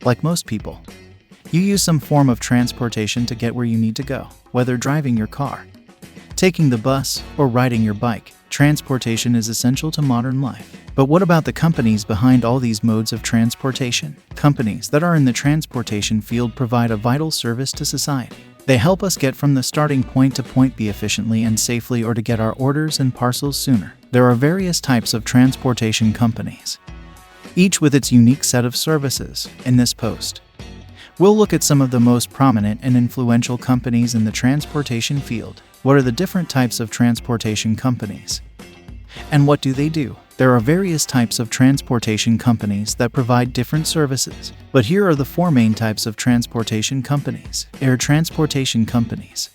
Like most people, you use some form of transportation to get where you need to go, whether driving your car, taking the bus, or riding your bike. Transportation is essential to modern life. But what about the companies behind all these modes of transportation? Companies that are in the transportation field provide a vital service to society. They help us get from the starting point to point B efficiently and safely, or to get our orders and parcels sooner. There are various types of transportation companies, each with its unique set of services. In this post, we'll look at some of the most prominent and influential companies in the transportation field. What are the different types of transportation companies? And what do they do? There are various types of transportation companies that provide different services, but here are the four main types of transportation companies. Air transportation companies.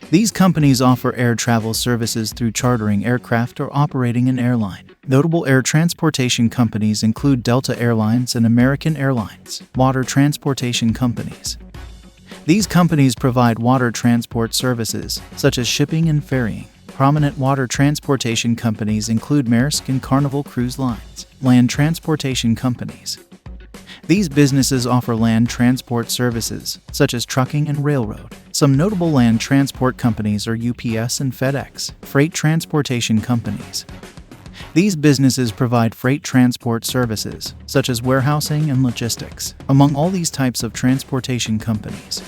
These companies offer air travel services through chartering aircraft or operating an airline. Notable air transportation companies include Delta Airlines and American Airlines. Water transportation companies. These companies provide water transport services, such as shipping and ferrying. Prominent water transportation companies include Maersk and Carnival Cruise Lines. Land transportation companies. These businesses offer land transport services, such as trucking and railroad. Some notable land transport companies are UPS and FedEx. Freight transportation companies. These businesses provide freight transport services, such as warehousing and logistics. Among all these types of transportation companies,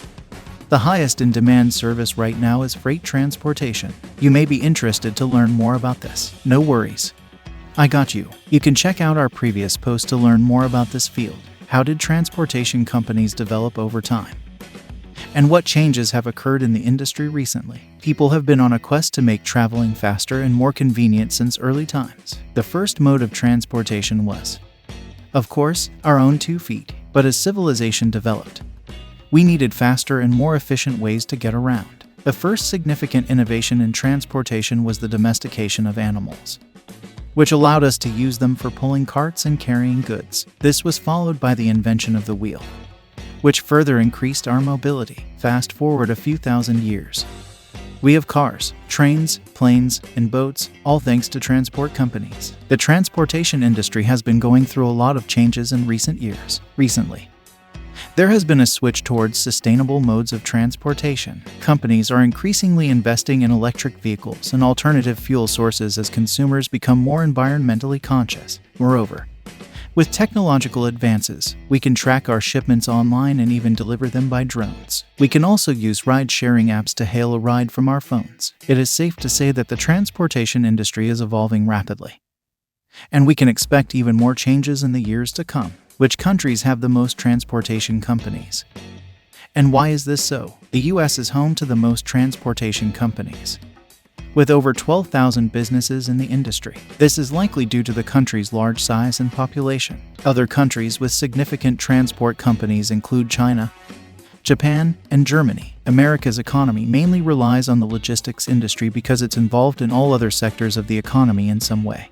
the highest in demand service right now is freight transportation. You may be interested to learn more about this. No worries, I got you. You can check out our previous post to learn more about this field. How did transportation companies develop over time? And what changes have occurred in the industry recently? People have been on a quest to make traveling faster and more convenient since early times. The first mode of transportation was, of course, our own 2 feet. But as civilization developed, we needed faster and more efficient ways to get around. The first significant innovation in transportation was the domestication of animals, which allowed us to use them for pulling carts and carrying goods. This was followed by the invention of the wheel, which further increased our mobility. Fast forward a few thousand years, we have cars, trains, planes, and boats, all thanks to transport companies. The transportation industry has been going through a lot of changes in recent years. Recently, there has been a switch towards sustainable modes of transportation. Companies are increasingly investing in electric vehicles and alternative fuel sources as consumers become more environmentally conscious. Moreover, with technological advances, we can track our shipments online and even deliver them by drones. We can also use ride-sharing apps to hail a ride from our phones. It is safe to say that the transportation industry is evolving rapidly, and we can expect even more changes in the years to come. Which countries have the most transportation companies? And why is this so? The US is home to the most transportation companies, with over 12,000 businesses in the industry. This is likely due to the country's large size and population. Other countries with significant transport companies include China, Japan, and Germany. America's economy mainly relies on the logistics industry because it's involved in all other sectors of the economy in some way,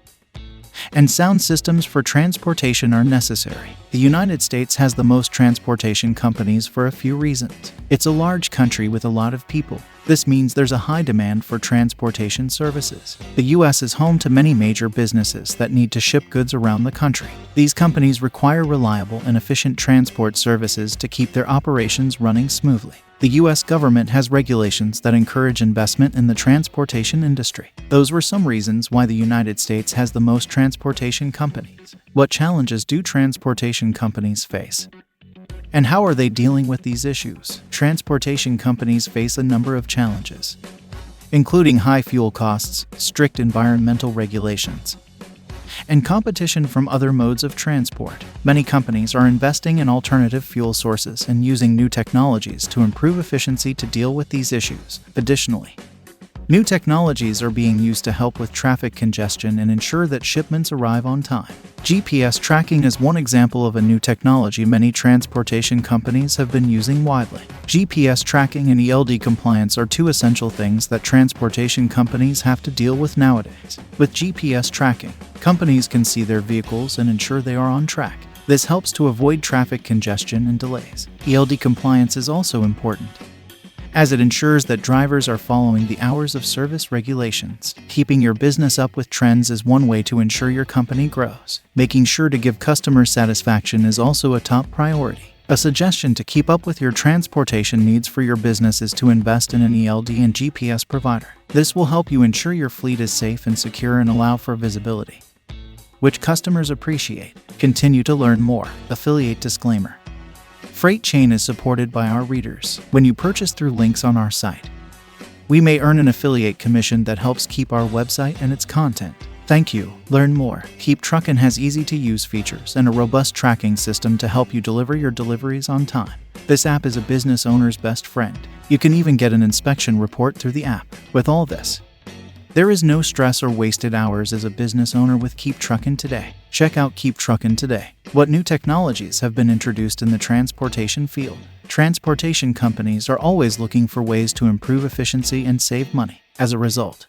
and sound systems for transportation are necessary. The United States has the most transportation companies for a few reasons. It's a large country with a lot of people. This means there's a high demand for transportation services. The US is home to many major businesses that need to ship goods around the country. These companies require reliable and efficient transport services to keep their operations running smoothly. The US government has regulations that encourage investment in the transportation industry. Those were some reasons why the United States has the most transportation companies. What challenges do transportation companies face? And how are they dealing with these issues? Transportation companies face a number of challenges, including high fuel costs, strict environmental regulations, and competition from other modes of transport. Many companies are investing in alternative fuel sources and using new technologies to improve efficiency to deal with these issues. Additionally, new technologies are being used to help with traffic congestion and ensure that shipments arrive on time. GPS tracking is one example of a new technology many transportation companies have been using widely. GPS tracking and ELD compliance are two essential things that transportation companies have to deal with nowadays. With GPS tracking, companies can see their vehicles and ensure they are on track. This helps to avoid traffic congestion and delays. ELD compliance is also important, as it ensures that drivers are following the hours of service regulations. Keeping your business up with trends is one way to ensure your company grows. Making sure to give customer satisfaction is also a top priority. A suggestion to keep up with your transportation needs for your business is to invest in an ELD and GPS provider. This will help you ensure your fleet is safe and secure and allow for visibility, which customers appreciate. Continue to learn more. Affiliate disclaimer. Frate Chain is supported by our readers. When you purchase through links on our site, we may earn an affiliate commission that helps keep our website and its content. Thank you. Learn more. Keep Truckin' has easy-to-use features and a robust tracking system to help you deliver your deliveries on time. This app is a business owner's best friend. You can even get an inspection report through the app. With all this, there is no stress or wasted hours as a business owner with Keep Truckin' today. Check out Keep Truckin' today. What new technologies have been introduced in the transportation field? Transportation companies are always looking for ways to improve efficiency and save money. As a result,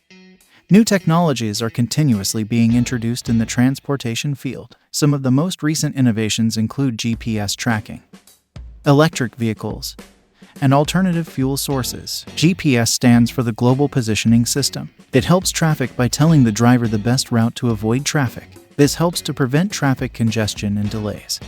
new technologies are continuously being introduced in the transportation field. Some of the most recent innovations include GPS tracking, electric vehicles, and alternative fuel sources. GPS stands for the Global Positioning System. It helps traffic by telling the driver the best route to avoid traffic. This helps to prevent traffic congestion and delays,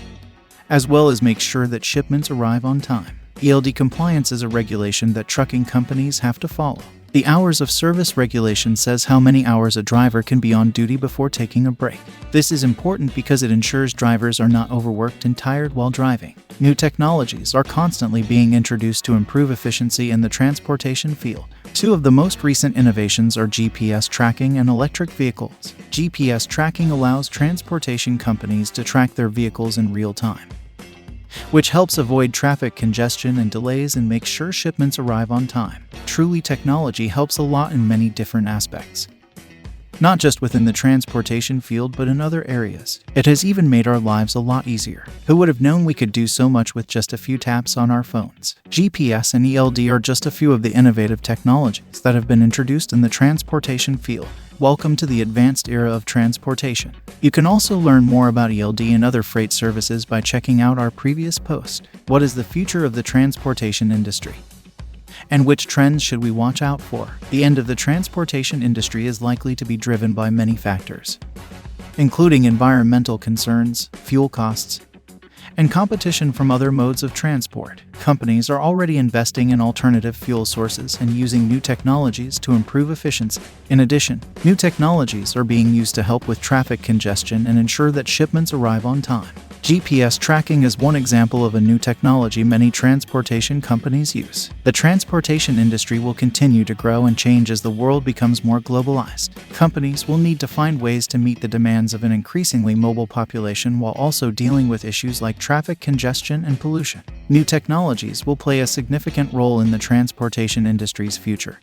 as well as make sure that shipments arrive on time. ELD compliance is a regulation that trucking companies have to follow. The hours of service regulation says how many hours a driver can be on duty before taking a break. This is important because it ensures drivers are not overworked and tired while driving. New technologies are constantly being introduced to improve efficiency in the transportation field. Two of the most recent innovations are GPS tracking and electric vehicles. GPS tracking allows transportation companies to track their vehicles in real time, which helps avoid traffic congestion and delays and makes sure shipments arrive on time. Truly, technology helps a lot in many different aspects, not just within the transportation field but in other areas. It has even made our lives a lot easier. Who would have known we could do so much with just a few taps on our phones? GPS and ELD are just a few of the innovative technologies that have been introduced in the transportation field. Welcome to the advanced era of transportation. You can also learn more about ELD and other freight services by checking out our previous post. What is the future of the transportation industry? And which trends should we watch out for? The end of the transportation industry is likely to be driven by many factors, including environmental concerns, fuel costs, and competition from other modes of transport. Companies are already investing in alternative fuel sources and using new technologies to improve efficiency. In addition, new technologies are being used to help with traffic congestion and ensure that shipments arrive on time. GPS tracking is one example of a new technology many transportation companies use. The transportation industry will continue to grow and change as the world becomes more globalized. Companies will need to find ways to meet the demands of an increasingly mobile population while also dealing with issues like traffic congestion and pollution. New technologies will play a significant role in the transportation industry's future,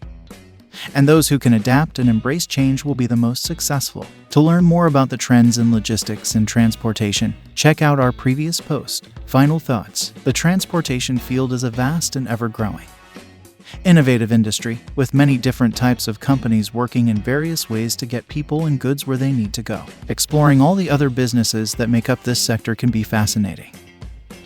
and those who can adapt and embrace change will be the most successful. To learn more about the trends in logistics and transportation, check out our previous post. Final thoughts. The transportation field is a vast and ever-growing, innovative industry, with many different types of companies working in various ways to get people and goods where they need to go. Exploring all the other businesses that make up this sector can be fascinating,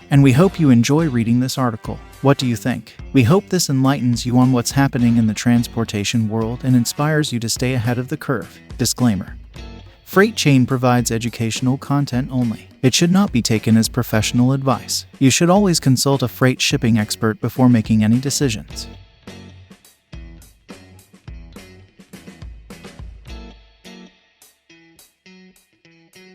and we hope you enjoy reading this article. What do you think? We hope this enlightens you on what's happening in the transportation world and inspires you to stay ahead of the curve. Disclaimer: Frate Chain provides educational content only. It should not be taken as professional advice. You should always consult a freight shipping expert before making any decisions.